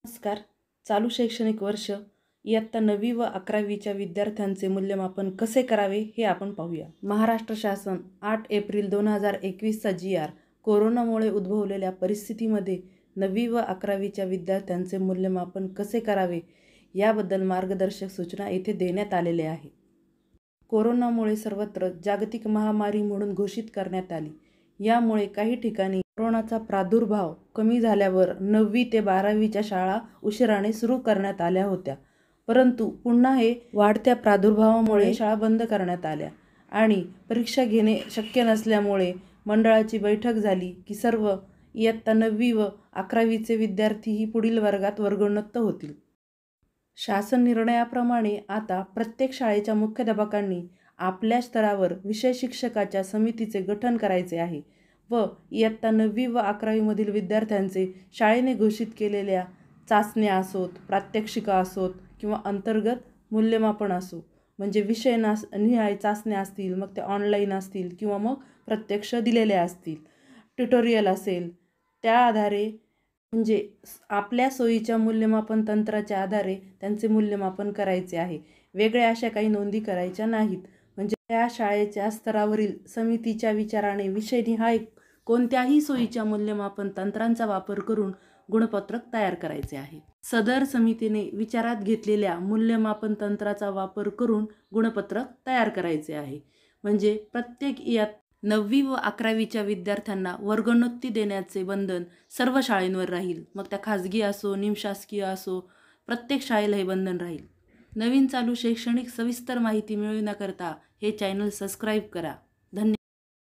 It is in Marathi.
नमस्कार. चालू शैक्षणिक वर्ष इयत्ता 9वी व 11वीच्या विद्यार्थ्यांचे मूल्यमापन कसे करावे हे आपण पाहूया. महाराष्ट्र शासन 8 एप्रिल 2021चा जी.आर. कोरोनामुळे उद्भवलेल्या परिस्थितीमध्ये 9वी व 11वीच्या विद्यार्थ्यांचे मूल्यमापन कसे करावे याबद्दल मार्गदर्शक सूचना येथे देण्यात आलेल्या आहे. कोरोनामुळे सर्वत्र जागतिक महामारी म्हणून घोषित करण्यात आली. यामुळे काही ठिकाणी कोरोनाचा प्रादुर्भाव कमी झाल्यावर 9वी ते 12वीच्या शाळा उशिराने सुरू करण्यात आल्या होत्या. परंतु पुन्हा हे वाढत्या प्रादुर्भावामुळे शाळा बंद करण्यात आल्या आणि परीक्षा घेणे शक्य नसल्यामुळे मंडळाची बैठक झाली की सर्व इयत्ता 9वी व 11वीचे विद्यार्थीही पुढील वर्गात वर्गोन्नत होतील. शासन निर्णयाप्रमाणे आता प्रत्येक शाळेच्या मुख्याध्यापकांनी आपल्या स्तरावर विषय शिक्षकाच्या समितीचे गठन करायचे आहे व इयत्ता 9वी व 11वीमधील विद्यार्थ्यांचे शाळेने घोषित केलेल्या चाचण्या असोत, प्रात्यक्षिका असोत किंवा अंतर्गत मूल्यमापन असो, म्हणजे विषय निहाय चाचण्या असतील, मग ते ऑनलाईन असतील किंवा मग प्रत्यक्ष दिलेल्या असतील, ट्युटोरियल असेल, त्या आधारे म्हणजे आपल्या सोयीच्या मूल्यमापन तंत्राच्या आधारे त्यांचे मूल्यमापन करायचे आहे. वेगळ्या अशा काही नोंदी करायच्या नाहीत. म्हणजे त्या शाळेच्या स्तरावरील समितीच्या विचाराने विषयनिहाय कोणत्याही सोयीच्या मूल्यमापन तंत्रांचा वापर करून गुणपत्रक तयार करायचे आहे. सदर समितीने विचारात घेतलेल्या मूल्यमापन तंत्राचा वापर करून गुणपत्रक तयार करायचे आहे. म्हणजे प्रत्येक इयत्ता 9वी व 11वीच्या विद्यार्थ्यांना वर्गोन्नती देण्याचे बंधन सर्व शाळांवर राहील. मग त्या खाजगी असो, निमशासकीय असो, प्रत्येक शाळेला हे बंधन राहील. नवीन चालू शैक्षणिक सविस्तर माहिती मिळविण्याकरता हे चॅनल सबस्क्राईब करा. धन्यवाद.